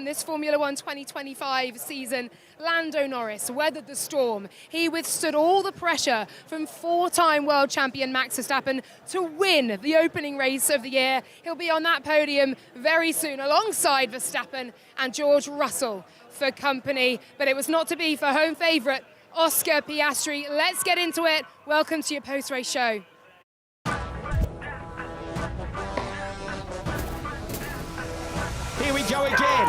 this Formula One 2025 season, Lando Norris weathered the storm. He withstood all the pressure from four-time world champion Max Verstappen to win the opening race of the year. He'll be on that podium very soon alongside Verstappen and George Russell for company. But it was not to be for home favourite Oscar Piastri. Let's get into it. Welcome to your post-race show. Here we go again.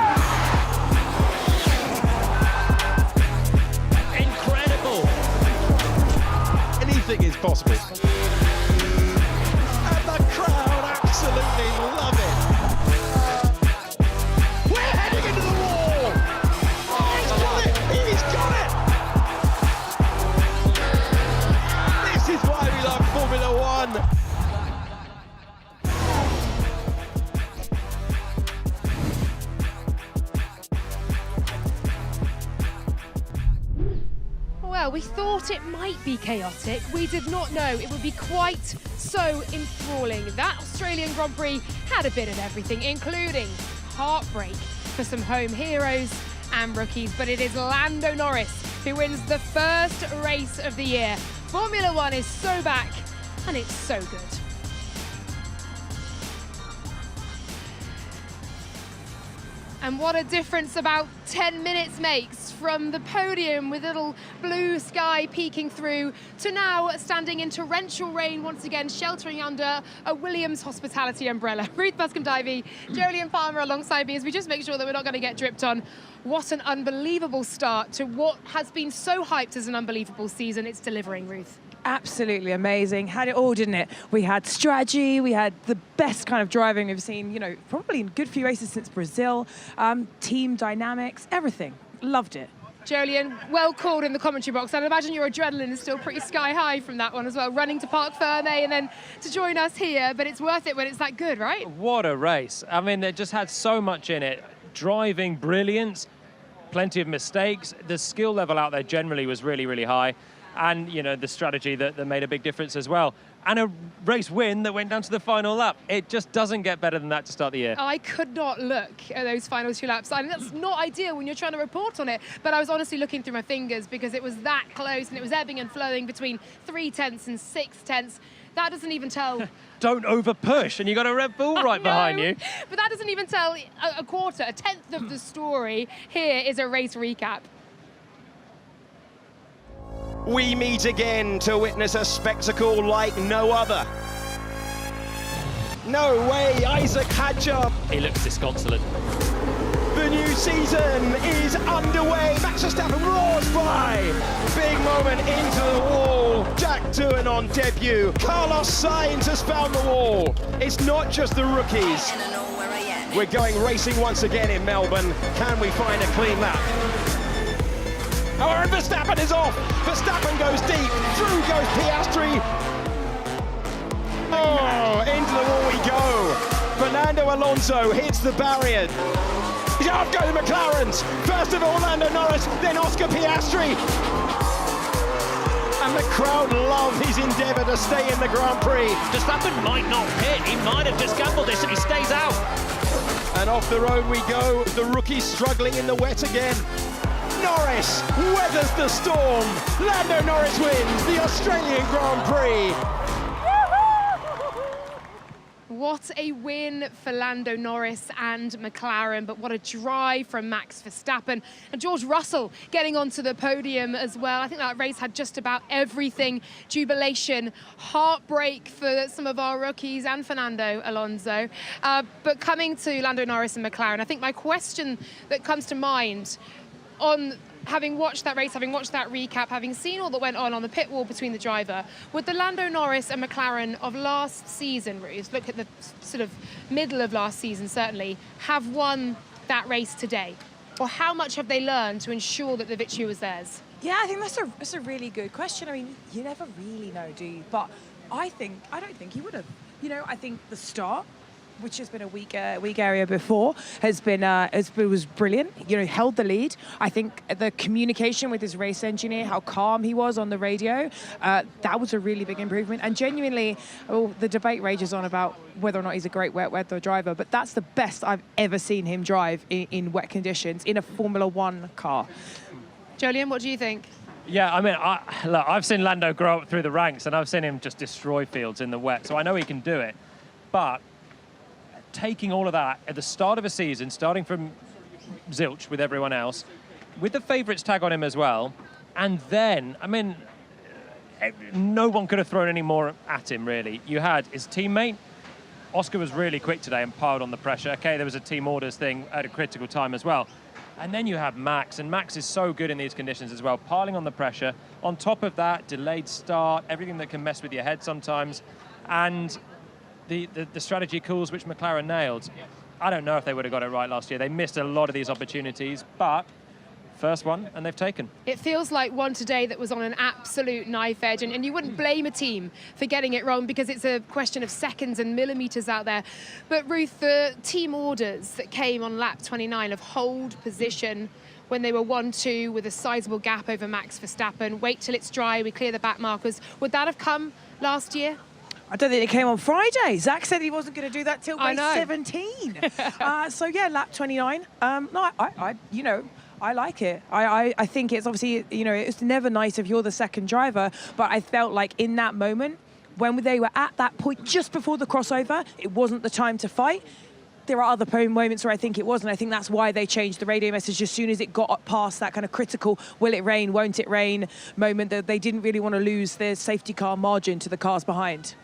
Incredible. Anything is possible. And the crowd absolutely love it. We're heading into the wall. Oh, he's got it. He's got it. This is why we love Formula One. Well, we thought it might be chaotic. We did not know it would be quite so enthralling. That Australian Grand Prix had a bit of everything, including heartbreak for some home heroes and rookies. But it is Lando Norris who wins the first race of the year. Formula One is so back, and it's so good. And what a difference about 10 minutes makes from the podium with little blue sky peeking through to now standing in torrential rain once again, sheltering under a Williams hospitality umbrella. Ruth Buscombe-Divey, Jolyon Palmer alongside me as we just make sure that we're not going to get dripped on. What an unbelievable start to what has been so hyped as an unbelievable season. It's delivering, Ruth. Absolutely amazing. Had it all, didn't it? We had strategy, we had the best kind of driving we've seen, you know, probably in a good few races since Brazil, team dynamics, everything. Loved it. Jolyon, well called in the commentary box. I'd imagine your adrenaline is still pretty sky high from that one as well, running to Parc Fermé and then to join us here, but it's worth it when it's that good, right? What a race. I mean, it just had so much in it. Driving brilliance, plenty of mistakes. The skill level out there generally was really, really high. And, you know, the strategy that made a big difference as well. And a race win that went down to the final lap. It just doesn't get better than that to start the year. I could not look at those final two laps. I mean, that's not ideal when you're trying to report on it, but I was honestly looking through my fingers because it was that close and it was ebbing and flowing between 0.3 and 0.6. That doesn't even tell... Don't over push, and you got a Red Bull right behind you. But that doesn't even tell a quarter, a tenth of the story. Here is a race recap. We meet again to witness a spectacle like no other. No way, Isaac Hadjar. He looks disconsolate. The new season is underway. Max Verstappen roars by. Big moment into the wall. Jack Doohan on debut. Carlos Sainz has found the wall. It's not just the rookies. We're going racing once again in Melbourne. Can we find a clean lap? Oh, and Verstappen is off. Verstappen goes deep. Through goes Piastri. Oh, into the wall we go. Fernando Alonso hits the barrier. Out go the McLarens. First of all, Lando Norris, then Oscar Piastri. And the crowd love his endeavour to stay in the Grand Prix. Verstappen might not pit. He might have just gambled this and he stays out. And off the road we go. The rookie struggling in the wet again. Norris weathers the storm. Lando Norris wins the Australian Grand Prix. What a win for Lando Norris and McLaren, but what a drive from Max Verstappen. And George Russell getting onto the podium as well. I think that race had just about everything. Jubilation, heartbreak for some of our rookies and Fernando Alonso. But coming to Lando Norris and McLaren, I think my question that comes to mind on having watched that race, having watched that recap, having seen all that went on the pit wall between the driver, would the Lando Norris and McLaren of last season, Ruth, look at the sort of middle of last season certainly, have won that race today? Or how much have they learned to ensure that the victory was theirs? Yeah, I think that's a really good question. I mean, you never really know, do you? But I don't think he would have. You know, I think the start which has been a weak area before, was brilliant. You know, held the lead. I think the communication with his race engineer, how calm he was on the radio, that was a really big improvement. And genuinely, the debate rages on about whether or not he's a great wet weather driver, but that's the best I've ever seen him drive in wet conditions in a Formula One car. Jolien, what do you think? Yeah, I mean, look, I've seen Lando grow up through the ranks, and I've seen him just destroy fields in the wet, so I know he can do it. But taking all of that at the start of a season, starting from zilch with everyone else, with the favourites tag on him as well, and then, I mean, no one could have thrown any more at him, really. You had his teammate. Oscar was really quick today and piled on the pressure. Okay, there was a team orders thing at a critical time as well. And then you have Max, and Max is so good in these conditions as well, piling on the pressure. On top of that, delayed start, everything that can mess with your head sometimes. And the strategy calls which McLaren nailed. I don't know if they would have got it right last year. They missed a lot of these opportunities, but first one, and they've taken. It feels like one today that was on an absolute knife edge, and you wouldn't blame a team for getting it wrong because it's a question of seconds and millimetres out there. But Ruth, the team orders that came on lap 29 of hold position when they were 1-2 with a sizable gap over Max Verstappen, wait till it's dry, we clear the back markers, would that have come last year? I don't think it came on Friday. Zach said he wasn't going to do that till race 17. So yeah, lap 29. No, I like it. I think it's obviously, you know, it's never nice if you're the second driver, but I felt like in that moment, when they were at that point just before the crossover, it wasn't the time to fight. There are other moments where I think it was, and I think that's why they changed the radio message as soon as it got past that kind of critical will it rain, won't it rain moment, that they didn't really want to lose their safety car margin to the cars behind.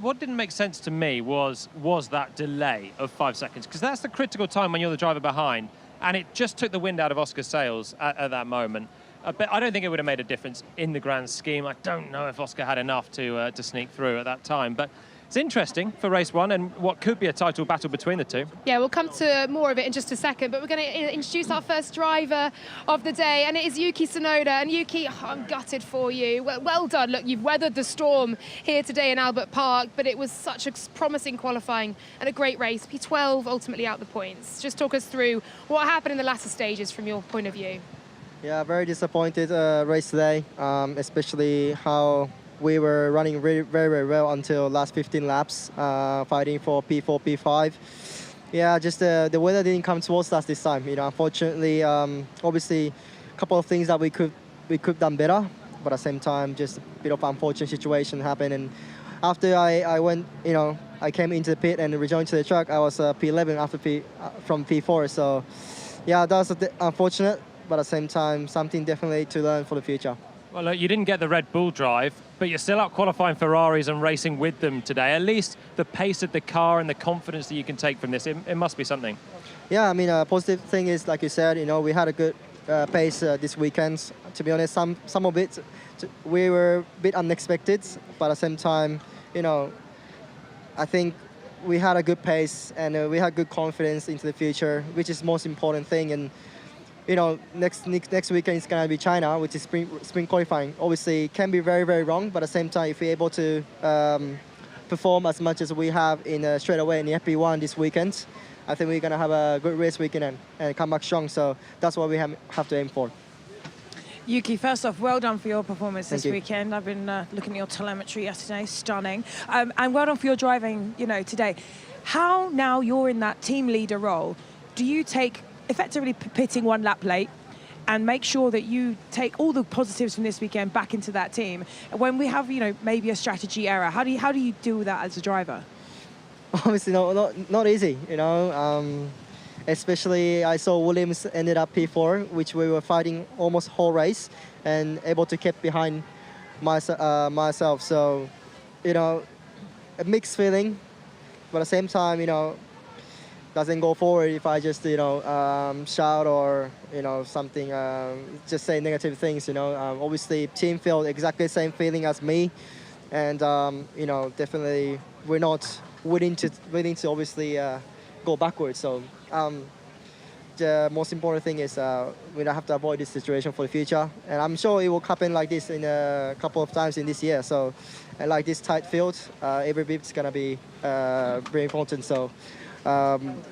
What didn't make sense to me was that delay of 5 seconds, because that's the critical time when you're the driver behind, and it just took the wind out of Oscar's sails at that moment. But I don't think it would have made a difference in the grand scheme. I don't know if Oscar had enough to sneak through at that time, but it's interesting for race one and what could be a title battle between the two. Yeah, we'll come to more of it in just a second, but we're going to introduce our first driver of the day, and it is Yuki Tsunoda. And Yuki, I'm gutted for you. Well done. Look, you've weathered the storm here today in Albert Park, but it was such a promising qualifying and a great race. P12 ultimately out the points. Just talk us through what happened in the latter stages from your point of view. Yeah, very disappointed race today, especially how we were running very, very well until last 15 laps, fighting for P4, P5. Yeah, just the weather didn't come towards us this time. You know, unfortunately, obviously, a couple of things that we could done better, but at the same time, just a bit of unfortunate situation happened. And after I went, you know, I came into the pit and rejoined to the truck, I was P11 after from P4. So, yeah, that was unfortunate, but at the same time, something definitely to learn for the future. Well, look, you didn't get the Red Bull drive, but you're still out qualifying Ferraris and racing with them today. At least the pace of the car and the confidence that you can take from this, it must be something. Yeah, I mean, a positive thing is, like you said, you know, we had a good pace this weekend. To be honest, some of it, we were a bit unexpected, but at the same time, you know, I think we had a good pace and we had good confidence into the future, which is the most important thing. And you know, next weekend is going to be China, which is spring qualifying. Obviously, it can be very, very wrong, but at the same time, if we're able to perform as much as we have in straight away in the FP1 this weekend, I think we're going to have a good race weekend and come back strong. So that's what we have to aim for. Yuki, first off, well done for your performance this Thank you. weekend. I've been looking at your telemetry yesterday, stunning. And well done for your driving, you know, today. How now you're in that team leader role, do you take effectively pitting one lap late and make sure that you take all the positives from this weekend back into that team? When we have, you know, maybe a strategy error, how do you deal with that as a driver? Obviously, not easy, you know. Especially, I saw Williams ended up P4, which we were fighting almost whole race and able to keep behind myself. So, you know, a mixed feeling, but at the same time, you know, doesn't go forward if I just, you know, shout or, you know, something, just say negative things, you know. Obviously, team felt exactly the same feeling as me. And, you know, definitely we're not willing to obviously go backwards. So the most important thing is we have to avoid this situation for the future. And I'm sure it will happen like this in a couple of times in this year. So, and like this tight field, every bit's going to be very important. So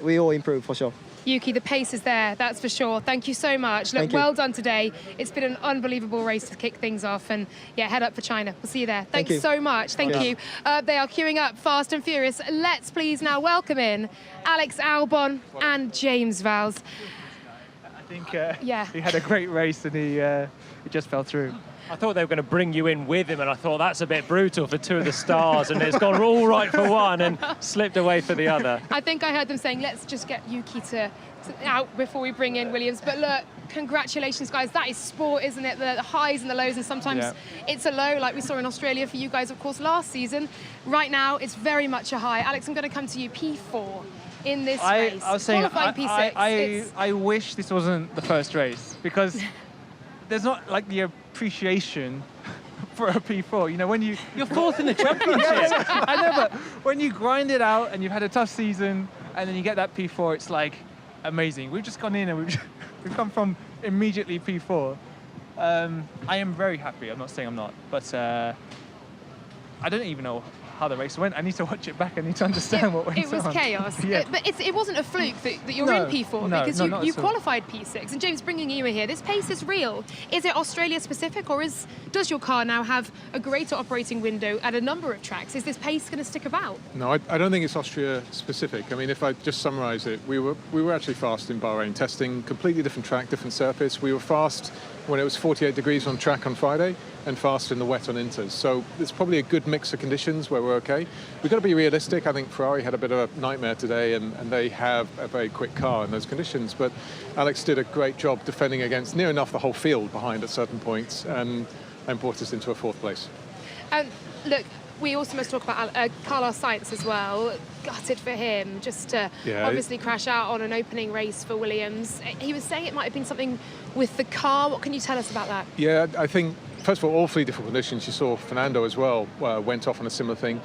we will improve for sure. Yuki, the pace is there, that's for sure. Thank you so much. Look, well done today. It's been an unbelievable race to kick things off. And yeah, head up for China. We'll see you there. Thanks so much. Thank you. They are queuing up fast and furious. Let's please now welcome in Alex Albon and James Vowles. I think he had a great race and he just fell through. I thought they were going to bring you in with him, and I thought that's a bit brutal for two of the stars, and it's gone all right for one and slipped away for the other. I think I heard them saying, let's just get Yuki to out before we bring in Williams. But look, congratulations, guys. That is sport, isn't it? The highs and the lows, and sometimes it's a low, like we saw in Australia for you guys, of course, last season. Right now, it's very much a high. Alex, I'm going to come to you. P4 in this race. I was saying, P6. I wish this wasn't the first race, because there's not like the appreciation for a P4. You know, when you're fourth in the championship. I know, but when you grind it out and you've had a tough season and then you get that P4, it's like amazing. We've just gone in and we've come from immediately P4. I am very happy. I'm not saying I'm not, but I don't even know how the race went. I need to watch it back. I need to understand what went on. It was chaos. But it wasn't a fluke that you're in P4 because you qualified P6. And James, bringing you in here, this pace is real. Is it Australia specific, or does your car now have a greater operating window at a number of tracks? Is this pace going to stick about? No, I don't think it's Austria specific. I mean, if I just summarise it, we were actually fast in Bahrain, testing completely different track, different surface. We were fast when it was 48 degrees on track on Friday and fast in the wet on Inters. So there's probably a good mix of conditions where we're okay. We've got to be realistic. I think Ferrari had a bit of a nightmare today and they have a very quick car in those conditions. But Alex did a great job defending against near enough the whole field behind at certain points and brought us into a fourth place. Look, we also must talk about Carlos Sainz as well. Gutted for him, just to obviously crash out on an opening race for Williams. He was saying it might have been something with the car. What can you tell us about that? Yeah, I think, first of all three different conditions. You saw Fernando as well went off on a similar thing.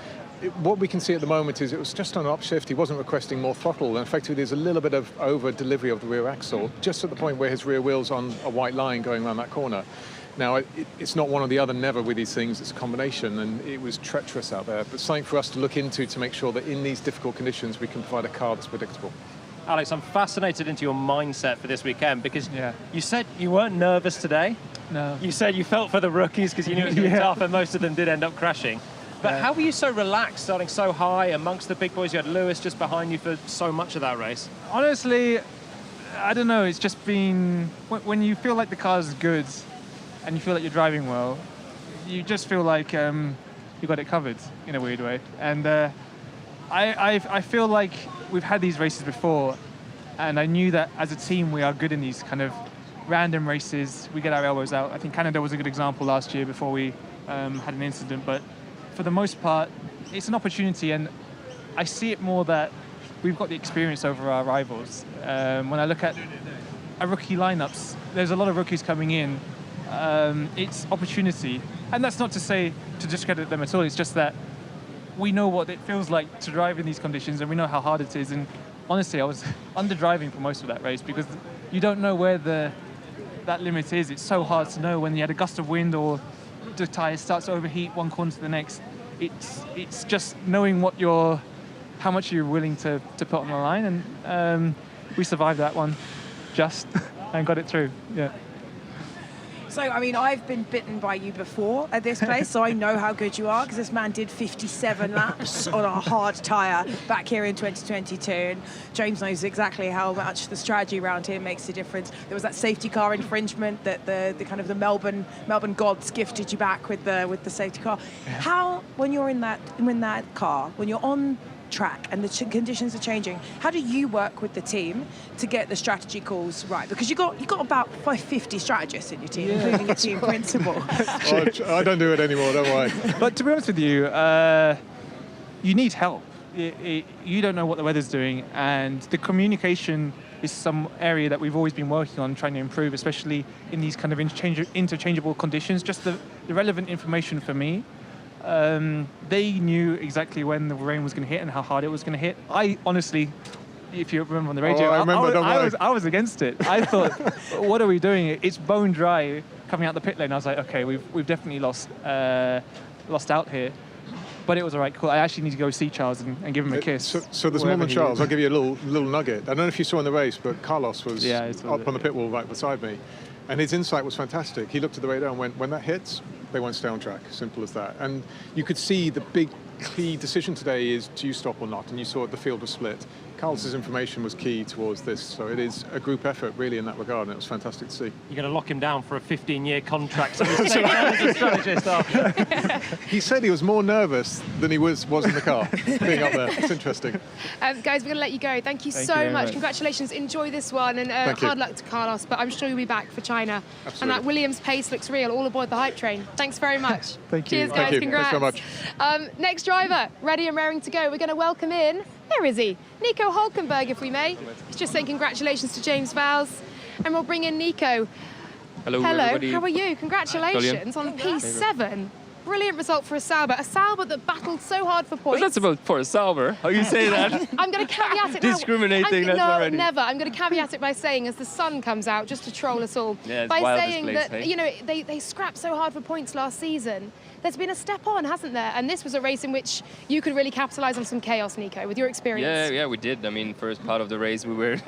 What we can see at the moment is it was just on an upshift. He wasn't requesting more throttle, and effectively there's a little bit of over delivery of the rear axle, just at the point where his rear wheel's on a white line going around that corner. Now, it's not one or the other, never with these things, it's a combination, and it was treacherous out there. But something for us to look into to make sure that in these difficult conditions we can provide a car that's predictable. Alex, I'm fascinated into your mindset for this weekend, because you said you weren't nervous today. No. You said you felt for the rookies because you knew it was going to be tough, and most of them did end up crashing. But how were you so relaxed, starting so high amongst the big boys? You had Lewis just behind you for so much of that race. Honestly, I don't know. It's just been... When you feel like the car's good and you feel like you're driving well, you just feel like you got it covered in a weird way. And I feel like we've had these races before, and I knew that as a team we are good in these kind of random races. We get our elbows out. I think Canada was a good example last year before we had an incident, but for the most part it's an opportunity, and I see it more that we've got the experience over our rivals. When I look at our rookie lineups, there's a lot of rookies coming in. It's opportunity, and that's not to say to discredit them at all. It's just that we know what it feels like to drive in these conditions, and we know how hard it is. And honestly, I was under driving for most of that race because you don't know where that limit is. It's so hard to know when you had a gust of wind or the tyre starts to overheat one corner to the next. It's just knowing how much you're willing to put on the line, and we survived that one and got it through. Yeah. So, I mean, I've been bitten by you before at this place, so I know how good you are, because this man did 57 laps on a hard tyre back here in 2022, and James knows exactly how much the strategy around here makes a difference. There was that safety car infringement that the kind of the Melbourne gods gifted you back with the safety car. Yeah. How, when you're in that car, when you're on track and the conditions are changing, how do you work with the team to get the strategy calls right? Because you got about 50 strategists in your team, including your team principal. I don't do it anymore, don't worry. But to be honest with you, you need help. You don't know what the weather's doing, and the communication is some area that we've always been working on, trying to improve, especially in these kind of interchangeable conditions. Just the relevant information for me. They knew exactly when the rain was going to hit and how hard it was going to hit. I honestly if you remember on the radio, I remember, don't worry. I was against it. I thought, what are we doing? It's bone dry coming out the pit lane. I was like, okay, we've definitely lost out here. But it was all right, cool. I actually need to go see Charles and give him a kiss. So this moment, Charles, I'll give you a little nugget. I don't know if you saw in the race, but Carlos was up on the pit wall right beside me. And his insight was fantastic. He looked at the radar and went, when that hits, they won't stay on track. Simple as that. And you could see the big key decision today is, do you stop or not? And you saw the field was split. Carlos's information was key towards this. So it is a group effort, really, in that regard. And it was fantastic to see. You're going to lock him down for a 15-year contract. So he's staying down as a strategist after. He said he was more nervous than he was in the car, being up there. It's interesting. Guys, we're going to let you go. Thank you so much. Congratulations. Enjoy this one. And hard luck to Carlos. But I'm sure you'll be back for China. Absolutely. And that Williams pace looks real. All aboard the hype train. Thanks very much. Thank you. Cheers, guys. Thank you. Congrats. Thanks very much. Next driver, ready and raring to go. We're going to welcome in, where is he? Nico Hulkenberg, if we may. He's just saying congratulations to James Vowles. And we'll bring in Nico. Hello, everybody. How are you? Congratulations on P7. Brilliant result for a Sauber that battled so hard for points. Well, that's about for a Sauber. How you say that? I'm going to caveat it now. Discriminating, that's no, already. Never. I'm going to caveat it by saying, as the sun comes out, just to troll us all, yeah, by saying place, that, hey? you know, they scrapped so hard for points last season. There's been a step on, hasn't there? And this was a race in which you could really capitalise on some chaos, Nico, with your experience. Yeah, we did. I mean, first part of the race, we were,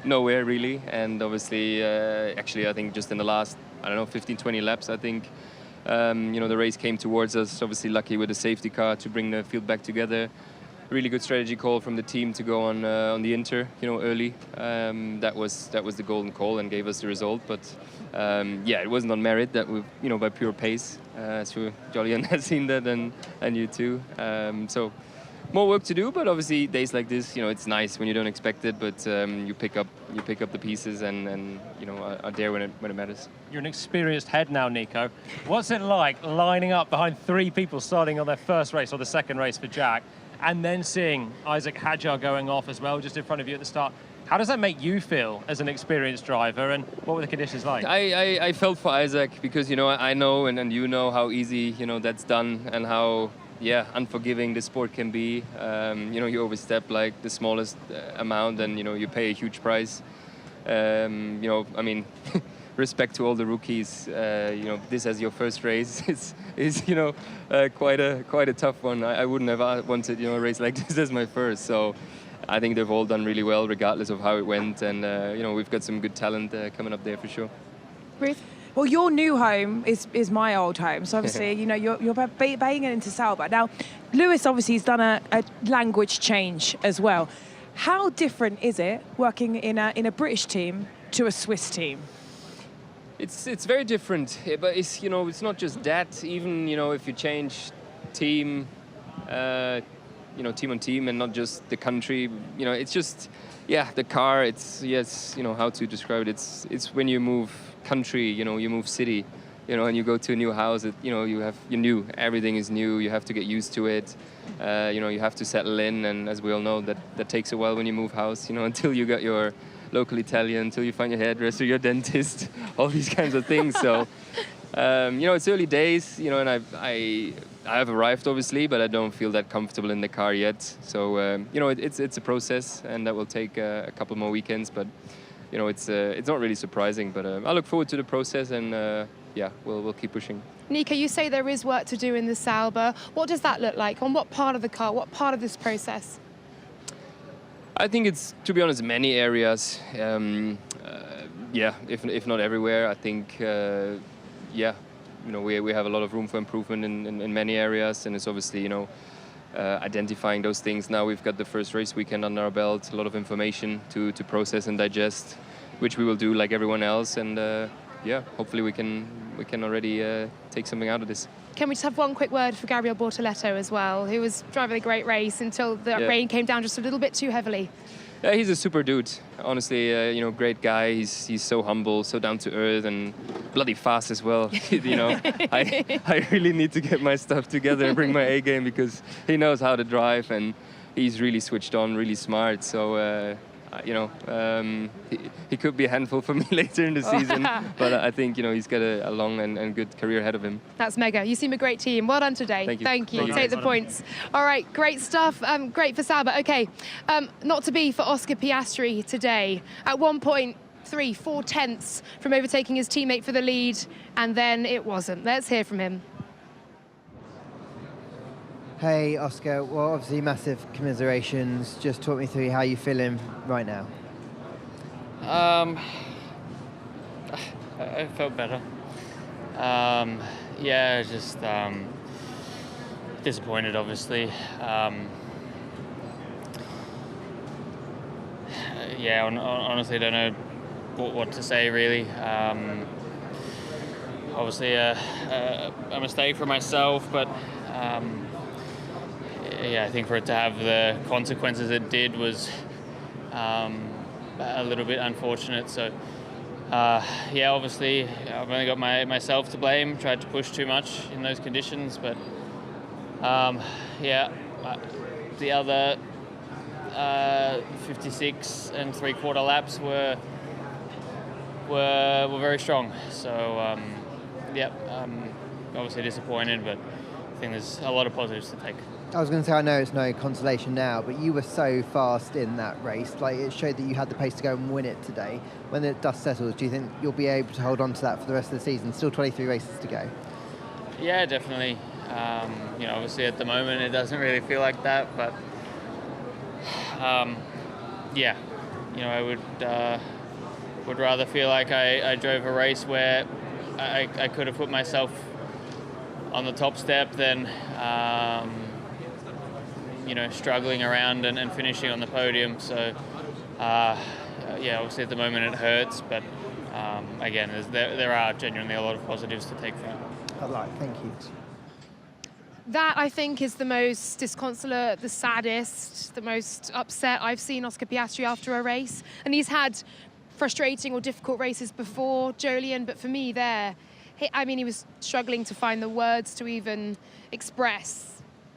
nowhere really. And obviously, actually, I think just in the last, 15, 20 laps, I think, the race came towards us. Obviously, lucky with the safety car to bring the field back together. Really good strategy call from the team to go on the Inter, early. That was the golden call and gave us the result. But it wasn't on merit. That we, by pure pace. So Jolyon has seen that, and you too. So more work to do, but obviously days like this, it's nice when you don't expect it, but you pick up the pieces and are there when it matters. You're an experienced head now, Nico. What's it like lining up behind three people starting on their first race or the second race for Jack, and then seeing Isaac Hadjar going off as well, just in front of you at the start? How does that make you feel as an experienced driver, and what were the conditions like? I felt for Isaac because, I know and you know how easy, that's done and how, unforgiving the sport can be. You overstep like the smallest amount and, you pay a huge price. Respect to all the rookies. This as your first race is quite a tough one. I wouldn't have wanted, a race like this as my first. So I think they've all done really well, regardless of how it went. And, we've got some good talent coming up there for sure. Ruth? Well, your new home is my old home. So obviously, you're baying it into Sauber. Now, Lewis obviously has done a language change as well. How different is it working in a British team to a Swiss team? It's very different, but it's it's not just that. Even if you change team, team on team, and not just the country, it's just the car. It's how to describe it. It's when you move country, you move city, and you go to a new house. You're new. Everything is new. You have to get used to it. You have to settle in, and as we all know, that takes a while when you move house. Until you got your local Italian, until you find your hairdresser, your dentist, all these kinds of things. So, it's early days, and I have arrived obviously, but I don't feel that comfortable in the car yet. So, it's a process, and that will take a couple more weekends. But, it's not really surprising. But I look forward to the process, and we'll keep pushing. Nico, you say there is work to do in the Sauber. What does that look like? On what part of the car? What part of this process? I think it's, to be honest, many areas. If not everywhere. I think, we have a lot of room for improvement in many areas, and it's obviously, identifying those things. Now we've got the first race weekend under our belt, a lot of information to process and digest, which we will do like everyone else, and hopefully we can already take something out of this. Can we just have one quick word for Gabriel Bortoletto as well, who was driving a great race until the rain came down just a little bit too heavily? Yeah, he's a super dude. Honestly, great guy. He's so humble, so down to earth, and bloody fast as well. I really need to get my stuff together and bring my A game, because he knows how to drive, and he's really switched on, really smart. So he could be a handful for me later in the season. But I think he's got a long and good career ahead of him. That's mega. You seem a great team. Well done today. Thank you. Take the points. All right, great stuff. Great for Saba. Okay, not to be for Oscar Piastri today. At one point, 3-4 tenths from overtaking his teammate for the lead, and then it wasn't. Let's hear from him. Hey, Oscar. Well, obviously, massive commiserations. Just talk me through how you're feeling right now. I felt better. Just disappointed, obviously. Honestly, don't know what to say, really. Obviously, a mistake for myself, but I think for it to have the consequences it did was a little bit unfortunate. So, obviously, I've only got myself to blame. Tried to push too much in those conditions, but the other 56 and 3/4 laps were very strong. So, obviously disappointed, but I think there's a lot of positives to take. I was going to say, I know it's no consolation now, but you were so fast in that race. Like, it showed that you had the pace to go and win it today. When the dust settles, do you think you'll be able to hold on to that for the rest of the season? Still 23 races to go. Yeah, definitely. Obviously at the moment it doesn't really feel like that, but I would rather feel like I drove a race where I could have put myself on the top step than struggling around and finishing on the podium. So obviously at the moment it hurts, but again, there are genuinely a lot of positives to take from it. I'd like, thank you. That, I think, is the most disconsolate, the saddest, the most upset I've seen Oscar Piastri after a race. And he's had frustrating or difficult races before, Jolyon, but for me he was struggling to find the words to even express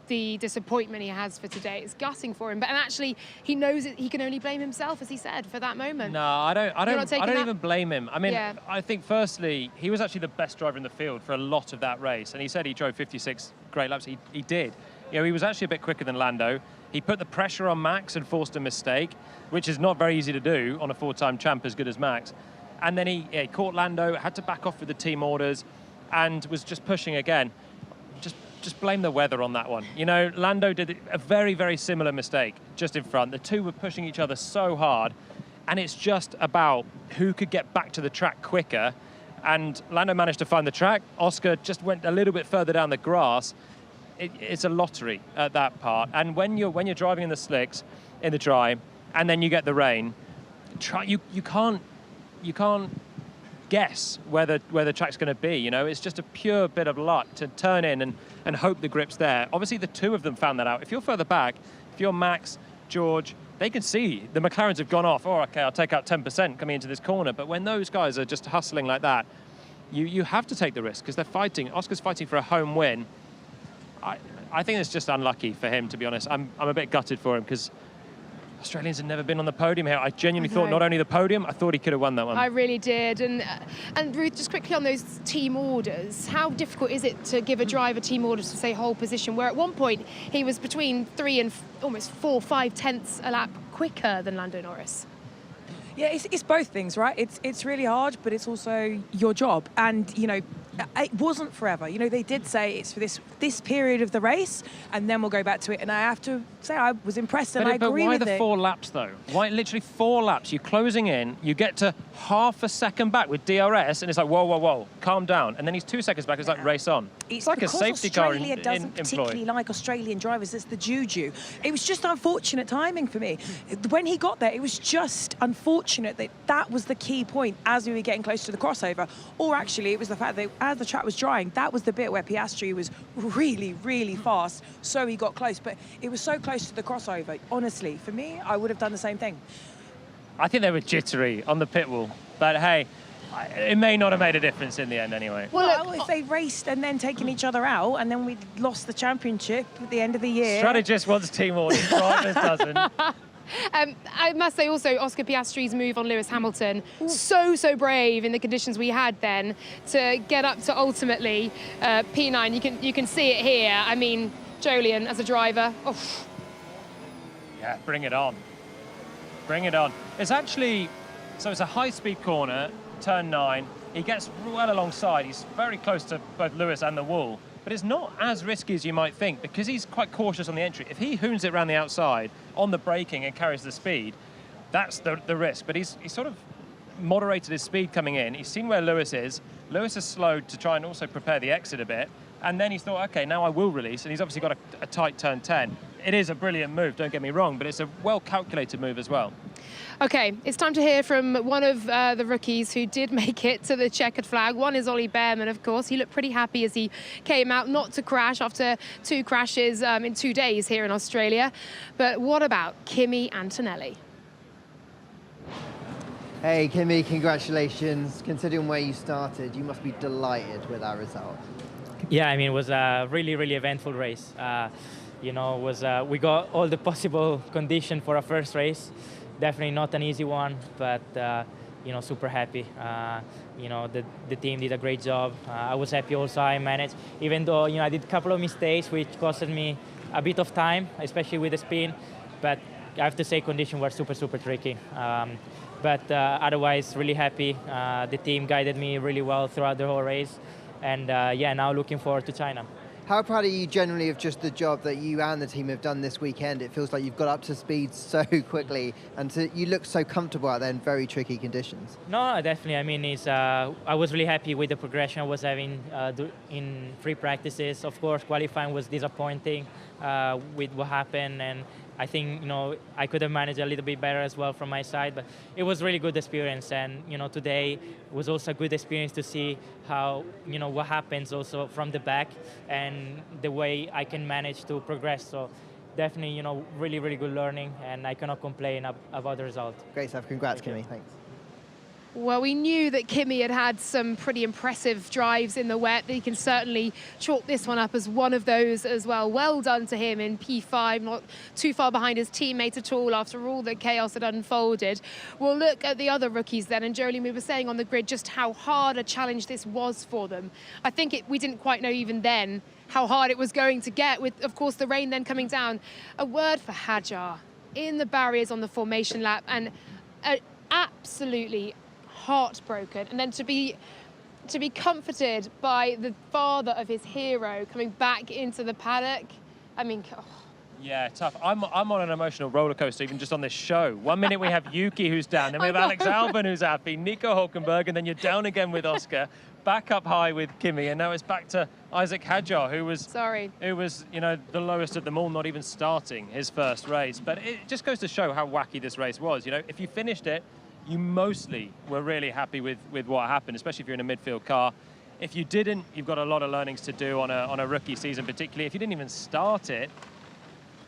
the disappointment he has for today. It's gutting for him, and actually he knows he can only blame himself, as he said, for that moment. No, I don't even blame him. I mean, Yeah. I think firstly, he was actually the best driver in the field for a lot of that race, and he said he drove 56 great laps. He did. He was actually a bit quicker than Lando. He put the pressure on Max and forced a mistake, which is not very easy to do on a 4-time champ as good as Max. And then he caught Lando, had to back off with the team orders, and was just pushing again. Just blame the weather on that one. Lando did a very, very similar mistake just in front. The two were pushing each other so hard, and it's just about who could get back to the track quicker. And Lando managed to find the track. Oscar just went a little bit further down the grass. It's a lottery at that part. And when you're driving in the slicks, in the dry, and then you get the rain, you can't guess where the track's going to be. It's just a pure bit of luck to turn in and hope the grip's there. Obviously, the two of them found that out. If you're further back, if you're Max, George, they can see the McLarens have gone off. Oh, okay, I'll take out 10% coming into this corner. But when those guys are just hustling like that, you have to take the risk because they're fighting. Oscar's fighting for a home win. I think it's just unlucky for him, to be honest. I'm a bit gutted for him because Australians had never been on the podium here. I genuinely thought not only the podium, I thought he could have won that one. I really did. And Ruth, just quickly on those team orders, how difficult is it to give a driver team orders to say whole position, where at one point he was between 3 and almost 4-5 tenths a lap quicker than Lando Norris? Yeah, it's both things, right? It's really hard, but it's also your job. And, it wasn't forever. They did say it's for this period of the race, and then we'll go back to it. And I have to say I was impressed, and I agree with it. But why the 4 laps, though? Why literally 4 laps? You're closing in, you get to half a second back with DRS, and it's like, whoa, calm down. And then he's 2 seconds back, it's like, race on. It's like a safety car Australia doesn't particularly like Australian drivers. It's the juju. It was just unfortunate timing for me. When he got there, it was just unfortunate that was the key point as we were getting close to the crossover. Or actually, it was the fact that as the track was drying, that was the bit where Piastri was really, really fast, so he got close. But it was so close to the crossover. Honestly, for me, I would have done the same thing. I think they were jittery on the pit wall. But hey, it may not have made a difference in the end anyway. Well, if they raced and then taken each other out, and then we lost the championship at the end of the year. Strategist wants team orders, drivers doesn't. I must say also, Oscar Piastri's move on Lewis Hamilton, so brave in the conditions we had then to get up to ultimately P9. You can see it here. I mean, Jolyon as a driver. Oof. Yeah, bring it on. Bring it on. It's actually, so it's a high-speed corner, turn 9. He gets well alongside. He's very close to both Lewis and the wall. But it's not as risky as you might think because he's quite cautious on the entry. If he hoons it around the outside on the braking and carries the speed, that's the risk. But he's sort of moderated his speed coming in. He's seen where Lewis is. Lewis has slowed to try and also prepare the exit a bit. And then he's thought, okay, now I will release. And he's obviously got a tight turn 10. It is a brilliant move, don't get me wrong, but it's a well-calculated move as well. Okay, it's time to hear from one of the rookies who did make it to the checkered flag. One is Ollie Behrman, of course. He looked pretty happy as he came out, not to crash after 2 crashes in 2 days here in Australia. But what about Kimi Antonelli? Hey, Kimi, congratulations. Considering where you started, you must be delighted with our result. Yeah, I mean, it was a really, really eventful race. You know, we got all the possible condition for our first race. Definitely not an easy one, but you know, super happy. You know, the team did a great job. I was happy also I managed, even though, you know, I did a couple of mistakes which costed me a bit of time, especially with the spin. But I have to say, conditions were super, super tricky. But otherwise, really happy. The team guided me really well throughout the whole race. And yeah, now looking forward to China. How proud are you generally of just the job that you and the team have done this weekend? It feels like you've got up to speed so quickly and you look so comfortable out there in very tricky conditions. No, definitely. I mean, I was really happy with the progression I was having in free practices. Of course, qualifying was disappointing with what happened, and I think, you know, I could have managed a little bit better as well from my side, but it was really good experience. And, you know, today was also a good experience to see how, you know, what happens also from the back and the way I can manage to progress. So definitely, you know, really, really good learning, and I cannot complain about the result. Great stuff. Congrats, Kimi. Thanks. Well, we knew that Kimi had some pretty impressive drives in the wet. He can certainly chalk this one up as one of those as well. Well done to him in P5, not too far behind his teammate at all after all the chaos had unfolded. We'll look at the other rookies then, and Jolyon, we were saying on the grid just how hard a challenge this was for them. I think we didn't quite know even then how hard it was going to get, with, of course, the rain then coming down. A word for Hajar in the barriers on the formation lap, and absolutely heartbroken, and then to be comforted by the father of his hero coming back into the paddock. I mean, oh. Yeah, tough. I'm on an emotional roller coaster even just on this show. 1 minute we have Yuki who's down, then we have Alex Albon who's happy, Nico Hülkenberg, and then you're down again with Oscar, back up high with Kimi, and now it's back to Isaac Hadjar, who was, you know, the lowest of them all, not even starting his first race. But it just goes to show how wacky this race was. You know, if you finished it, you mostly were really happy with what happened, especially if you're in a midfield car. If you didn't, you've got a lot of learnings to do on a rookie season, particularly if you didn't even start it.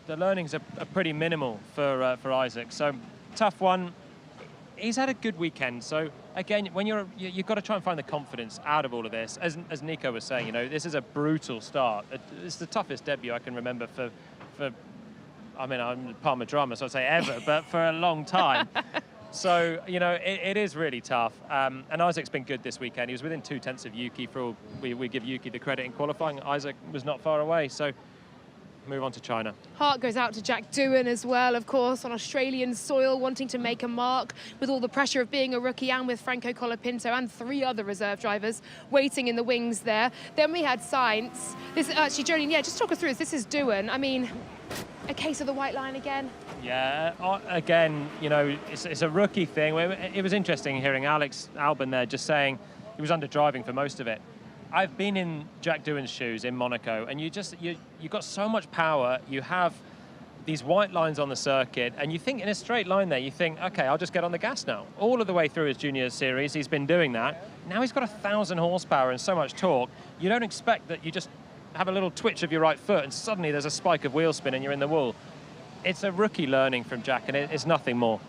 The learnings are pretty minimal for Isaac. So tough one. He's had a good weekend. So again, when you've got to try and find the confidence out of all of this. As Nico was saying, you know, this is a brutal start. It's the toughest debut I can remember for I mean, I'm Parma drama, so I'd say ever, but for a long time. So, you know, it is really tough. And Isaac's been good this weekend. He was within 0.2 of Yuki. We give Yuki the credit in qualifying. Isaac was not far away. So move on to China. Heart goes out to Jack Doohan as well, of course, on Australian soil, wanting to make a mark with all the pressure of being a rookie, and with Franco Colapinto and 3 other reserve drivers waiting in the wings there. Then we had Sainz. This actually, Jolyon, yeah, just talk us through this. This is Doohan. I mean, a case of the white line again. Yeah, again, you know, it's a rookie thing. It was interesting hearing Alex Albon there just saying he was under driving for most of it. I've been in Jack Doohan's shoes in Monaco, and you've got so much power. You have these white lines on the circuit, and you think in a straight line there, you think, okay, I'll just get on the gas now. All of the way through his junior series, he's been doing that. Now he's got 1,000 horsepower and so much torque. You don't expect that you just have a little twitch of your right foot and suddenly there's a spike of wheel spin and you're in the wall. It's a rookie learning from Jack, and it's nothing more.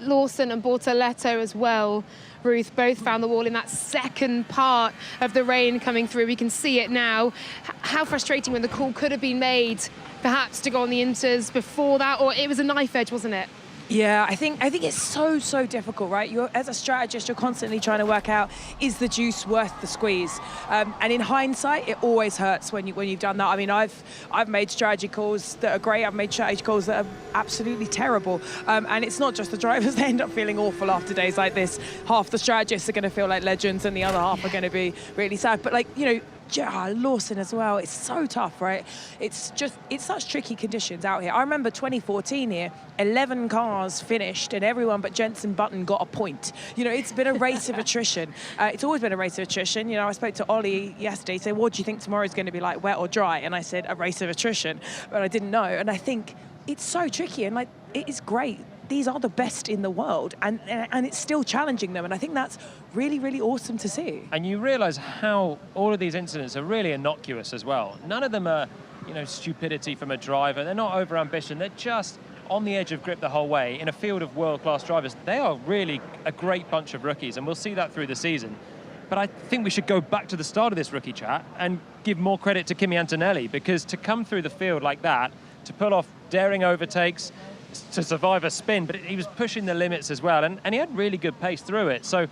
Lawson and Bortoletto as well, Ruth, both found the wall in that second part of the rain coming through. We can see it now. How frustrating when the call could have been made, perhaps to go on the inters before that, or it was a knife edge, wasn't it? Yeah, I think it's so difficult, right? As a strategist, you're constantly trying to work out, is the juice worth the squeeze? And in hindsight, it always hurts when you've done that. I mean, I've made strategy calls that are great. I've made strategy calls that are absolutely terrible. And it's not just the drivers; they end up feeling awful after days like this. Half the strategists are going to feel like legends, and the other half are going to be really sad. But Lawson as well, it's so tough, right? It's such tricky conditions out here. I remember 2014 here, 11 cars finished and everyone but Jenson Button got a point. It's been a race of attrition. It's always been a race of attrition. I spoke to Ollie yesterday. He said, what do you think tomorrow's going to be like, wet or dry? And I said, a race of attrition, but I didn't know. And I think it's so tricky, and it is great. These are the best in the world, and it's still challenging them, and I think that's really, really awesome to see. And you realise how all of these incidents are really innocuous as well. None of them are, stupidity from a driver. They're not over-ambition. They're just on the edge of grip the whole way. In a field of world-class drivers, they are really a great bunch of rookies, and we'll see that through the season. But I think we should go back to the start of this rookie chat and give more credit to Kimi Antonelli, because to come through the field like that, to pull off daring overtakes, to survive a spin, but he was pushing the limits as well, and he had really good pace through it. So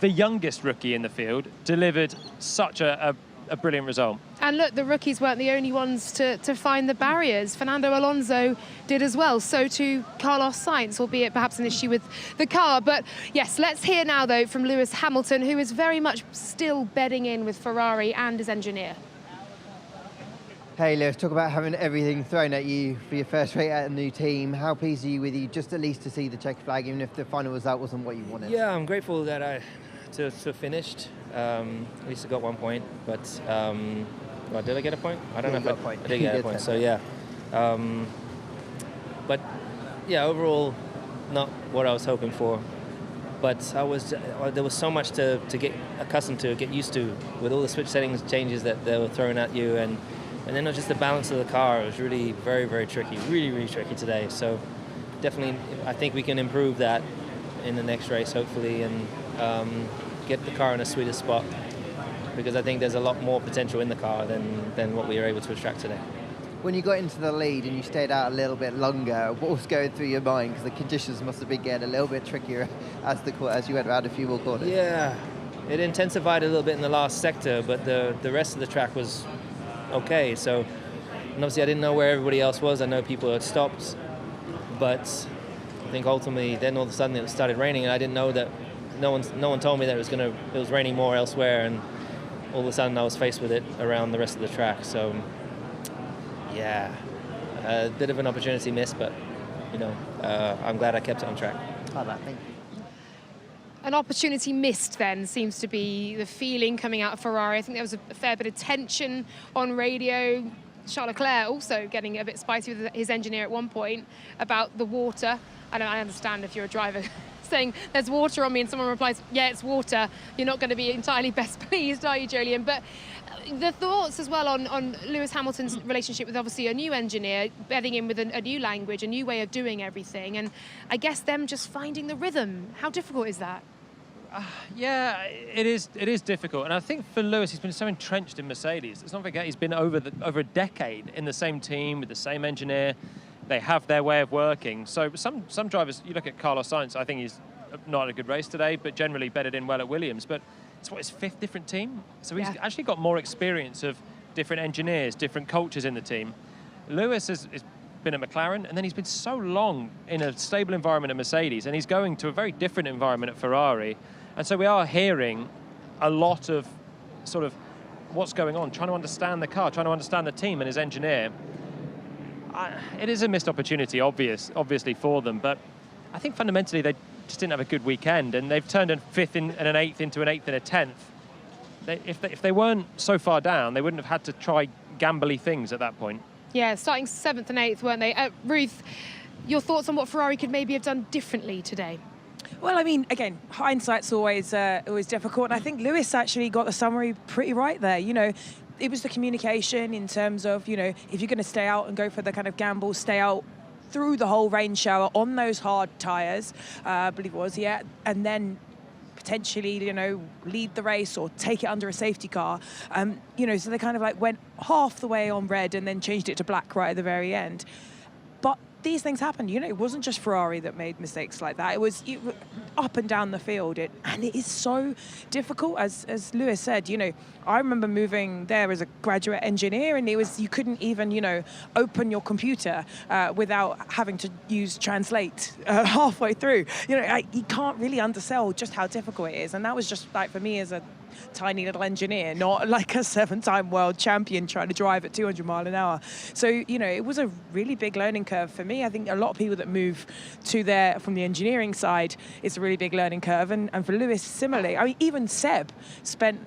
the youngest rookie in the field delivered such a brilliant result. And look, the rookies weren't the only ones to find the barriers. Fernando Alonso did as well, so too Carlos Sainz, albeit perhaps an issue with the car. But yes, let's hear now though from Lewis Hamilton, who is very much still bedding in with Ferrari and his engineer. Hey Lewis, talk about having everything thrown at you for your first race at a new team. How pleased are you with you just at least to see the checker flag, even if the final result wasn't what you wanted? Yeah, I'm grateful that I finished. At least I got 1 point, but did I get a point? I don't know if I did get a point. So yeah, but yeah, overall, not what I was hoping for. But there was so much to get accustomed to, get used to, with all the switch settings changes that they were throwing at you, and then it was just the balance of the car. It was really very, very tricky, really, really tricky today. So definitely, I think we can improve that in the next race, hopefully, and get the car in a sweeter spot, because I think there's a lot more potential in the car than what we were able to extract today. When you got into the lead and you stayed out a little bit longer, what was going through your mind? Because the conditions must have been getting a little bit trickier as you went around a few more corners. Yeah, it intensified a little bit in the last sector, but the rest of the track was okay. So, and obviously I didn't know where everybody else was. I know people had stopped, but I think ultimately then all of a sudden it started raining, and I didn't know that. No one told me that it was raining more elsewhere, and all of a sudden I was faced with it around the rest of the track. So yeah, a bit of an opportunity missed, but I'm glad I kept it on track. Thank you. An opportunity missed then seems to be the feeling coming out of Ferrari. I think there was a fair bit of tension on radio. Charles Leclerc also getting a bit spicy with his engineer at one point about the water. I understand if you're a driver saying there's water on me and someone replies, yeah, it's water, you're not going to be entirely best pleased, are you, Jolien? But the thoughts as well on Lewis Hamilton's relationship with obviously a new engineer, bedding in with a new language, a new way of doing everything, and I guess them just finding the rhythm. How difficult is that? Yeah, it is difficult, and I think for Lewis, he's been so entrenched in Mercedes. Let's not forget he's been over a decade in the same team with the same engineer. They have their way of working. So some drivers, you look at Carlos Sainz, I think he's not had a good race today, but generally bedded in well at Williams. But it's his fifth different team, so he's actually got more experience of different engineers, different cultures in the team. Lewis has been at McLaren, and then he's been so long in a stable environment at Mercedes, and he's going to a very different environment at Ferrari. And so we are hearing a lot of sort of what's going on, trying to understand the car, trying to understand the team and his engineer. It is a missed opportunity, obviously, for them, but I think fundamentally they just didn't have a good weekend, and they've turned a fifth and an eighth into an eighth and a 10th. If they weren't so far down, they wouldn't have had to try gambly things at that point. Yeah, starting 7th and 8th, weren't they? Ruth, your thoughts on what Ferrari could maybe have done differently today? Well, I mean, again, hindsight's always difficult, and I think Lewis actually got the summary pretty right there. It was the communication in terms of, if you're going to stay out and go for the kind of gamble, stay out through the whole rain shower on those hard tyres, I believe it was, yeah, and then potentially, lead the race or take it under a safety car. So they kind of like went half the way on red and then changed it to black right at the very end. But these things happened. It wasn't just Ferrari that made mistakes like that. It was up and down the field. And it is so difficult, as Lewis said. I remember moving there as a graduate engineer, and you couldn't even, open your computer without having to use Translate halfway through. You can't really undersell just how difficult it is. And that was just like for me as a tiny little engineer, not like a 7-time world champion trying to drive at 200 mile an hour. So, it was a really big learning curve for me. I think a lot of people that move from the engineering side, it's a really big learning curve. And for Lewis, similarly, I mean, even Seb spent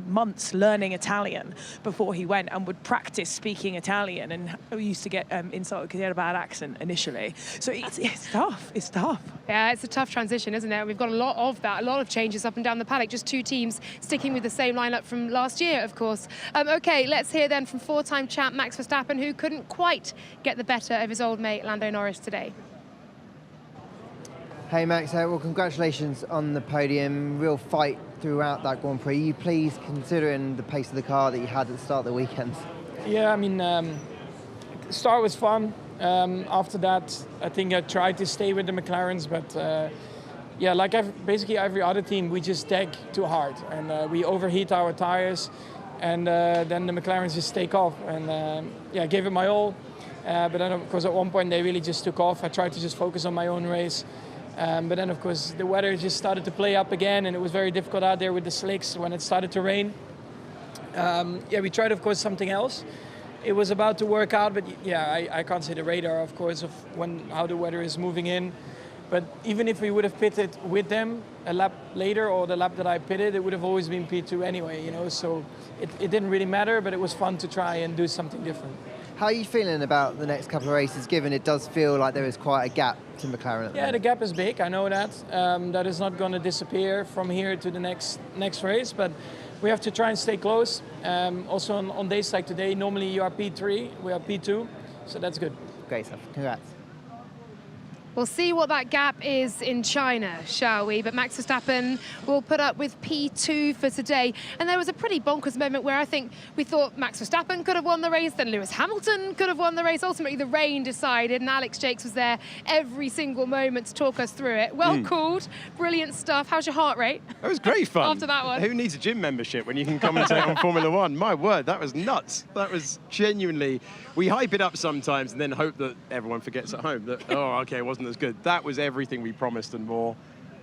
months learning Italian before he went and would practice speaking Italian, and we used to get insulted because he had a bad accent initially. So it's tough. It's tough. Yeah, it's a tough transition, isn't it? We've got a lot of that, a lot of changes up and down the paddock. Just 2 teams sticking with the same lineup from last year, of course. Okay, let's hear then from 4-time champ Max Verstappen, who couldn't quite get the better of his old mate Lando Norris today. Hey Max, well congratulations on the podium. Real fight throughout that Grand Prix. Are you pleased considering the pace of the car that you had at the start of the weekend? Yeah, I mean, start was fun. After that, I think I tried to stay with the McLarens, but like basically every other team, we just tag too hard and we overheat our tires, and then the McLarens just take off. And I gave it my all, but then of course at one point they really just took off. I tried to just focus on my own race. But then, of course, the weather just started to play up again, and it was very difficult out there with the slicks when it started to rain. We tried, of course, something else. It was about to work out, but I can't see the radar, of course, of how the weather is moving in. But even if we would have pitted with them a lap later, or the lap that I pitted, it would have always been P2 anyway, So it didn't really matter, but it was fun to try and do something different. How are you feeling about the next couple of races, given it does feel like there is quite a gap to McLaren at the moment? The gap is big, I know that. That is not going to disappear from here to the next race, but we have to try and stay close. Also on days like today, normally you are P3, we are P2, so that's good. Great stuff, congrats. We'll see what that gap is in China, shall we? But Max Verstappen will put up with P2 for today. And there was a pretty bonkers moment where I think we thought Max Verstappen could have won the race, then Lewis Hamilton could have won the race. Ultimately, the rain decided, and Alex Jakes was there every single moment to talk us through it. Well called, brilliant stuff. How's your heart rate? It was great fun. After that one. Who needs a gym membership when you can commentate on Formula One? My word, that was nuts. That was genuinely... We hype it up sometimes and then hope that everyone forgets at home that, it wasn't as good. That was everything we promised and more.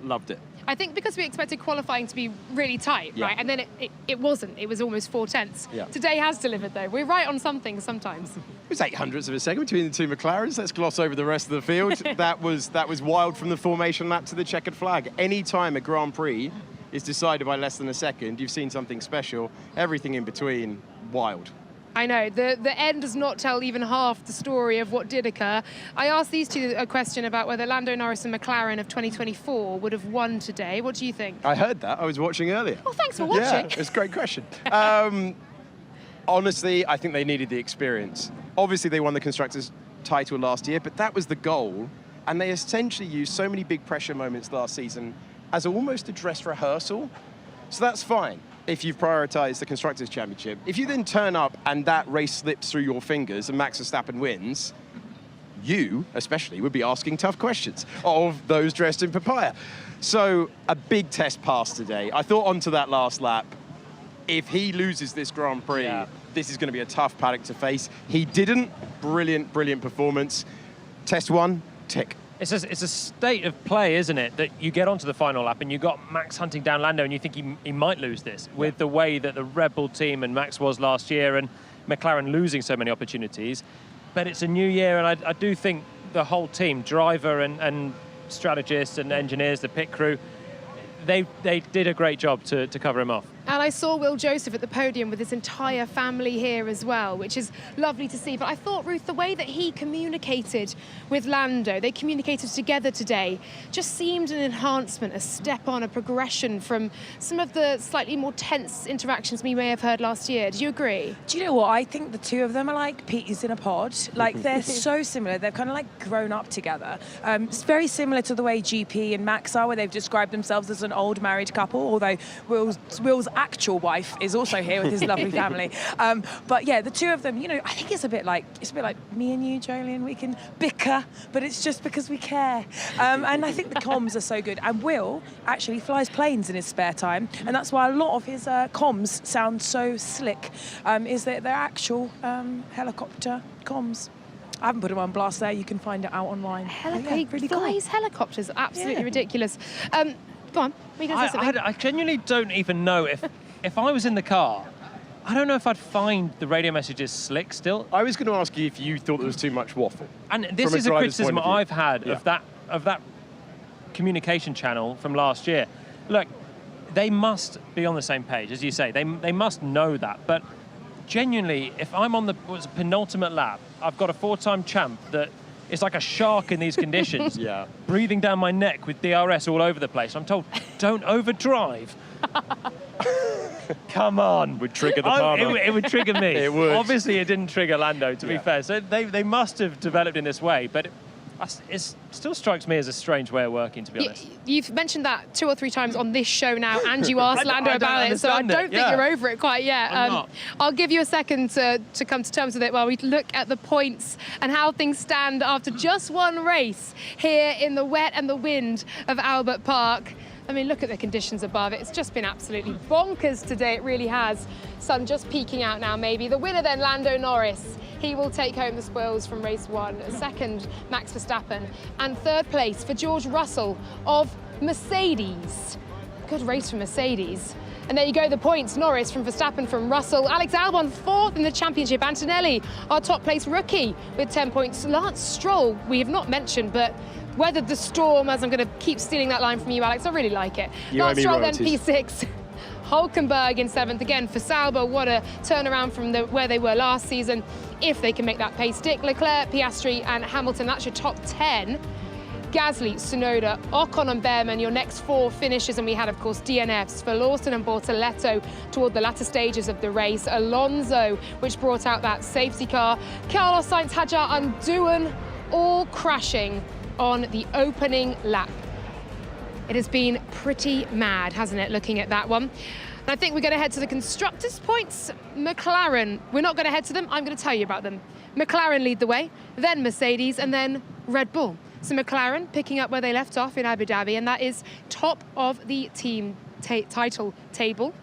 Loved it. I think because we expected qualifying to be really tight, right? And then it wasn't. It was almost 4/10. Yeah. Today has delivered, though. We're right on something sometimes. It was 0.08 of a second between the 2 McLarens. Let's gloss over the rest of the field. That was wild from the formation lap to the checkered flag. Any time a Grand Prix is decided by less than a second, you've seen something special. Everything in between, wild. I know, the end does not tell even half the story of what did occur. I asked these two a question about whether Lando Norris and McLaren of 2024 would have won today. What do you think? I heard that. I was watching earlier. Oh, thanks for watching. Yeah, it's a great question. Honestly, I think they needed the experience. Obviously, they won the Constructors' title last year, but that was the goal. And they essentially used so many big pressure moments last season as almost a dress rehearsal. So that's fine if you've prioritised the Constructors' Championship. If you then turn up and that race slips through your fingers and Max Verstappen wins, you, especially, would be asking tough questions of those dressed in papaya. So a big test pass today. I thought onto that last lap, if he loses this Grand Prix, this is going to be a tough paddock to face. He didn't. Brilliant, brilliant performance. Test 1, tick. It's a state of play, isn't it, that you get onto the final lap and you got Max hunting down Lando and you think he might lose this with the way that the Red Bull team and Max was last year and McLaren losing so many opportunities. But it's a new year, and I do think the whole team, driver and strategists and engineers, the pit crew, they did a great job to cover him off. And I saw Will Joseph at the podium with his entire family here as well, which is lovely to see. But I thought, Ruth, the way that he communicated with Lando, they communicated together today, just seemed an enhancement, a step on, a progression from some of the slightly more tense interactions we may have heard last year. Do you agree? Do you know what? I think the two of them are like peas in a pod. Like, they're so similar. They've kind of like grown up together. It's very similar to the way GP and Max are, where they've described themselves as an old married couple, although Will's actual wife is also here with his lovely family. But yeah, the two of them, you know, I think it's a bit like me and you, Jolien. We can bicker, but it's just because we care. And I think the comms are so good. And Will actually flies planes in his spare time, and that's why a lot of his comms sound so slick. Is that they're actual helicopter comms. I haven't put them on blast there. You can find it out online. He flies helicopters. Absolutely ridiculous. Go on. Were you going to say something? I genuinely don't even know if I was in the car, I don't know if I'd find the radio messages slick still. I was going to ask you if you thought there was too much waffle. And this is a criticism I've had of that communication channel from last year. Look, they must be on the same page, as you say. They must know that. But genuinely, if I'm on the penultimate lap, I've got a 4-time champ that is like a shark in these conditions, breathing down my neck with DRS all over the place. I'm told, don't overdrive. Come on. Would trigger the partner. It would trigger me. It would. Obviously, it didn't trigger Lando, to be fair. So they must have developed in this way, but it still strikes me as a strange way of working, to be honest. You've mentioned that 2 or 3 times on this show now, and you asked Lando about it, so I don't think you're over it quite yet. I'll give you a second to come to terms with it while we look at the points and how things stand after just one race here in the wet and the wind of Albert Park. I mean, look at the conditions above. It's just been absolutely bonkers today. It really has. Sun just peeking out now, maybe. The winner then, Lando Norris. He will take home the spoils from race 1. Second, Max Verstappen. And third place for George Russell of Mercedes. Good race for Mercedes. And there you go, the points. Norris from Verstappen from Russell. Alex Albon 4th in the championship. Antonelli, our top place rookie, with 10 points. Lance Stroll, we have not mentioned, but weathered the storm, as I'm going to keep stealing that line from you, Alex. I really like it. Lance Stroll then P6. Hulkenberg in 7th again for Sauber. What a turnaround from where they were last season, if they can make that pace stick. Leclerc, Piastri and Hamilton, that's your top 10. Gasly, Tsunoda, Ocon and Behrman, your next 4 finishes. And we had, of course, DNFs for Lawson and Bortoletto toward the latter stages of the race. Alonso, which brought out that safety car. Carlos Sainz, Hadjar and Doohan all crashing on the opening lap. It has been pretty mad, hasn't it, looking at that one? And I think we're going to head to the constructors' points. McLaren, we're not going to head to them, I'm going to tell you about them. McLaren lead the way, then Mercedes, and then Red Bull. So McLaren picking up where they left off in Abu Dhabi, and that is top of the team title table.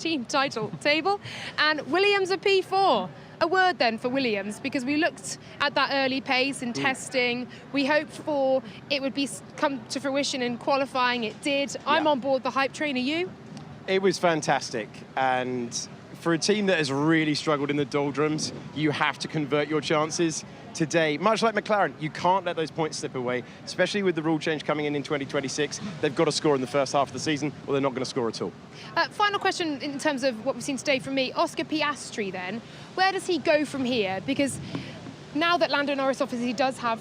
And Williams are P4. A word then for Williams, because we looked at that early pace in testing. We hoped for it would come to fruition in qualifying. It did. I'm on board the hype train. Are you? It was fantastic. And for a team that has really struggled in the doldrums, you have to convert your chances. Today, much like McLaren, you can't let those points slip away, especially with the rule change coming in 2026. They've got to score in the first half of the season, or they're not going to score at all. Final question in terms of what we've seen today from me. Oscar Piastri then, where does he go from here? Because now that Lando Norris obviously does have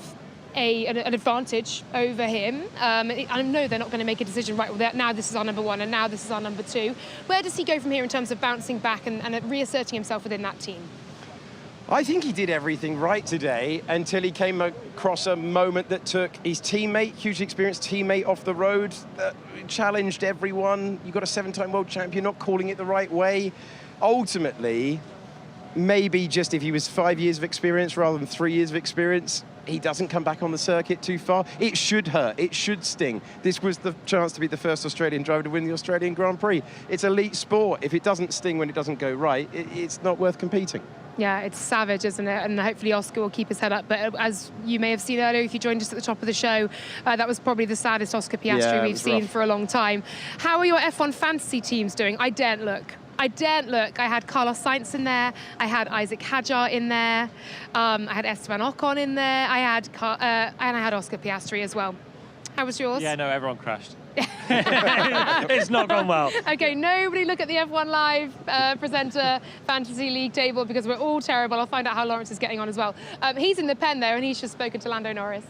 an advantage over him, I know they're not going to make a decision right, well, now this is our number 1 and now this is our number 2. Where does he go from here in terms of bouncing back and reasserting himself within that team? I think he did everything right today until he came across a moment that took his teammate, hugely experienced teammate, off the road, challenged everyone. You've got a 7-time world champion not calling it the right way. Ultimately, maybe just if he was 5 years of experience rather than 3 years of experience, he doesn't come back on the circuit too far. It should hurt. It should sting. This was the chance to be the first Australian driver to win the Australian Grand Prix. It's elite sport. If it doesn't sting when it doesn't go right, it's not worth competing. Yeah, it's savage, isn't it? And hopefully Oscar will keep his head up. But as you may have seen earlier, if you joined us at the top of the show, that was probably the saddest Oscar Piastri we've seen for a long time. How are your F1 fantasy teams doing? I daren't look. I had Carlos Sainz in there. I had Isaac Hadjar in there. I had Esteban Ocon in there. I had Oscar Piastri as well. How was yours? Yeah, no, everyone crashed. It's not gone well. Okay, nobody look at the F1 Live presenter fantasy league table because we're all terrible. I'll find out how Lawrence is getting on as well. He's in the pen there and he's just spoken to Lando Norris.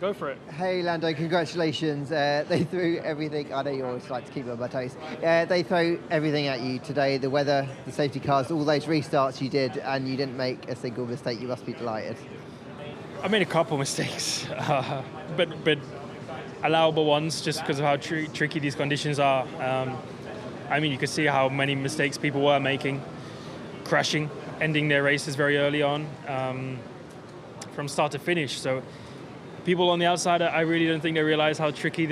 Go for it. Hey Lando, congratulations. They threw everything, I know you always like to keep it on my toes. They threw everything at you today, the weather, the safety cars, all those restarts you did, and you didn't make a single mistake. You must be delighted. I made a couple mistakes, but allowable ones just because of how tricky these conditions are. I mean, you could see how many mistakes people were making, crashing, ending their races very early on, from start to finish. So people on the outside, I really don't think they realize how tricky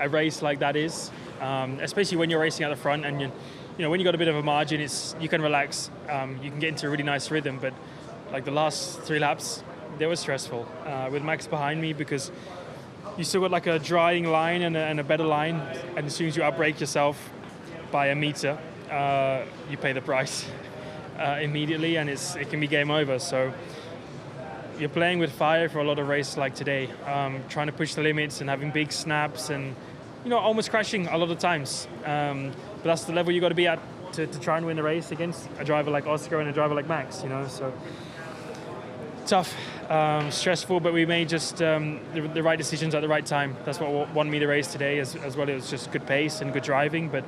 a race like that is, especially when you're racing at the front and you know when you got a bit of a margin, you can relax, you can get into a really nice rhythm. But like the last 3 laps, they were stressful with Max behind me because you still got like a drying line and a better line, and as soon as you outbrake yourself by a meter, you pay the price immediately, and it can be game over. So you're playing with fire for a lot of races like today, trying to push the limits and having big snaps and almost crashing a lot of times. But that's the level you got to be at to try and win a race against a driver like Oscar and a driver like Max. So tough, stressful, but we made just the right decisions at the right time. That's what won me the race today as well. It was just good pace and good driving, but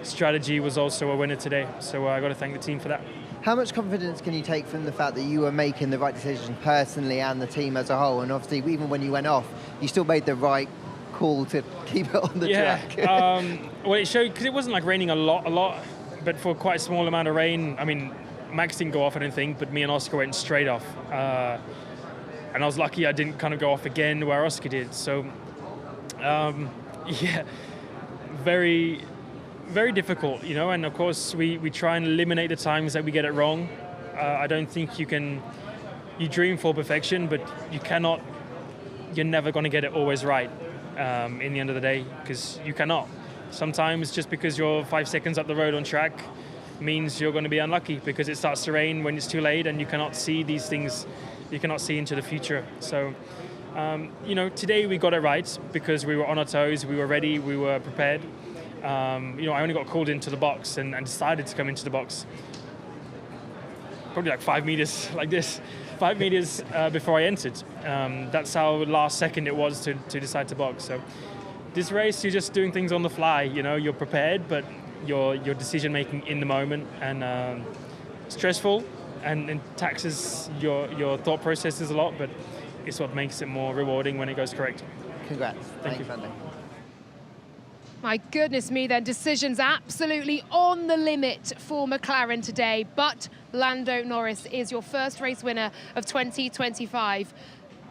strategy was also a winner today. So I got to thank the team for that. How much confidence can you take from the fact that you were making the right decision personally and the team as a whole? And obviously, even when you went off, you still made the right call to keep it on the track. Well, it showed because it wasn't like raining a lot, but for quite a small amount of rain. I mean, Max didn't go off, I don't think, but me and Oscar went straight off. And I was lucky I didn't kind of go off again where Oscar did. So, very, very difficult, and of course we try and eliminate the times that we get it wrong. I don't think you dream for perfection, but you're never going to get it always right in the end of the day, because you cannot. Sometimes just because you're 5 seconds up the road on track means you're going to be unlucky because it starts to rain when it's too late and you cannot see these things, you cannot see into the future. So, today we got it right because we were on our toes, we were ready, we were prepared. I only got called into the box and decided to come into the box probably like 5 meters like this, 5 meters before I entered. That's how last second it was to decide to box. So this race, you're just doing things on the fly. You're prepared, but your decision making in the moment, and stressful and taxes your thought processes a lot, but it's what makes it more rewarding when it goes correct. Congrats. Thank you. Andy. My goodness me, their decisions absolutely on the limit for McLaren today. But Lando Norris is your first race winner of 2025.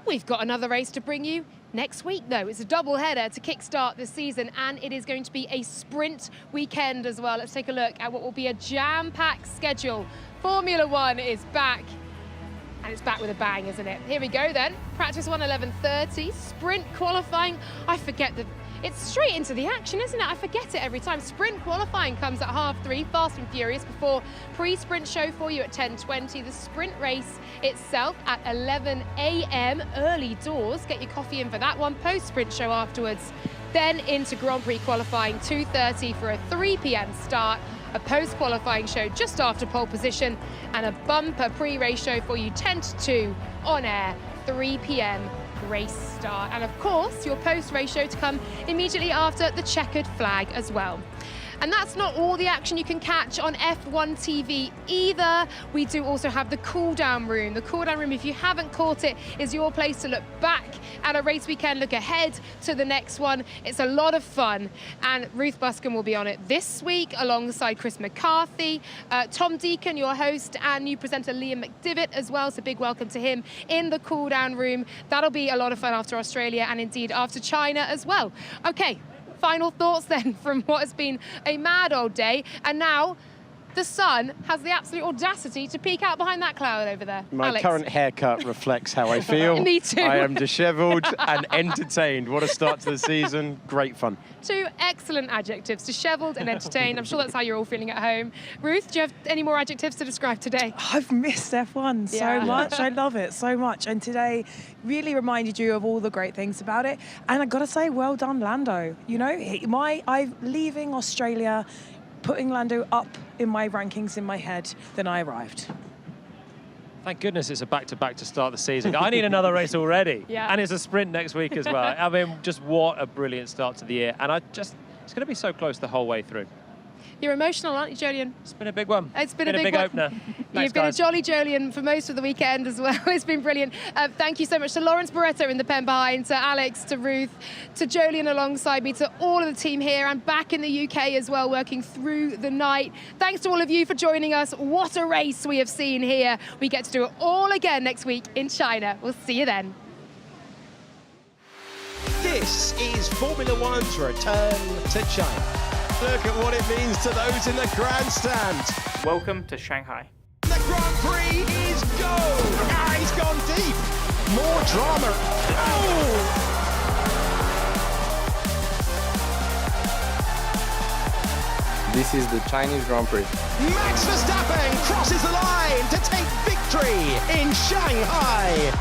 We've got another race to bring you next week, though. It's a double header to kickstart the season, and it is going to be a sprint weekend as well. Let's take a look at what will be a jam-packed schedule. Formula One is back. And it's back with a bang, isn't it? Here we go then. Practice 1, 11:30. Sprint qualifying. I forget that it's straight into the action, isn't it? I forget it every time. Sprint qualifying comes at 3:30, fast and furious, before pre-sprint show for you at 10:20. The sprint race itself at 11 a.m. early doors. Get your coffee in for that one. Post-sprint show afterwards. Then into Grand Prix qualifying 2:30 for a 3 p.m. start. A post-qualifying show just after pole position, and a bumper pre-race show for you 10 to 2 on air, 3 p.m. race start. And of course, your post-race show to come immediately after the checkered flag as well. And that's not all the action you can catch on F1 TV either. We do also have the cool-down room. The cool-down room, if you haven't caught it, is your place to look back at a race weekend, look ahead to the next one. It's a lot of fun. And Ruth Buscombe will be on it this week alongside Chris McCarthy, Tom Deacon, your host, and new presenter Liam McDivitt as well. So big welcome to him in the cool-down room. That'll be a lot of fun after Australia and indeed after China as well. Okay. Final thoughts then from what has been a mad old day. And now, the sun has the absolute audacity to peek out behind that cloud over there. My Alex. current haircut reflects how I feel. Me too. I am dishevelled and entertained. What a start to the season. Great fun. Two excellent adjectives, dishevelled and entertained. I'm sure that's how you're all feeling at home. Ruth, do you have any more adjectives to describe today? I've missed F1 so much. I love it so much. And today really reminded you of all the great things about it. And I got to say, well done, Lando. You know, I'm leaving Australia, putting Lando up in my rankings in my head, then I arrived. Thank goodness it's a back-to-back to start the season. I need another race already. Yeah. And it's a sprint next week as well. I mean, just what a brilliant start to the year. And it's going to be so close the whole way through. You're emotional, aren't you, Jolyon? It's been a big one. It's been a big opener. You've been a jolly Jolyon for most of the weekend as well. It's been brilliant. Thank you so much to Lawrence Barretta in the pen behind, to Alex, to Ruth, to Jolyon alongside me, to all of the team here and back in the UK as well, working through the night. Thanks to all of you for joining us. What a race we have seen here. We get to do it all again next week in China. We'll see you then. This is Formula One's return to China. Look at what it means to those in the grandstand. Welcome to Shanghai. The Grand Prix is go! Ah, he's gone deep. More drama. Oh! This is the Chinese Grand Prix. Max Verstappen crosses the line to take victory in Shanghai.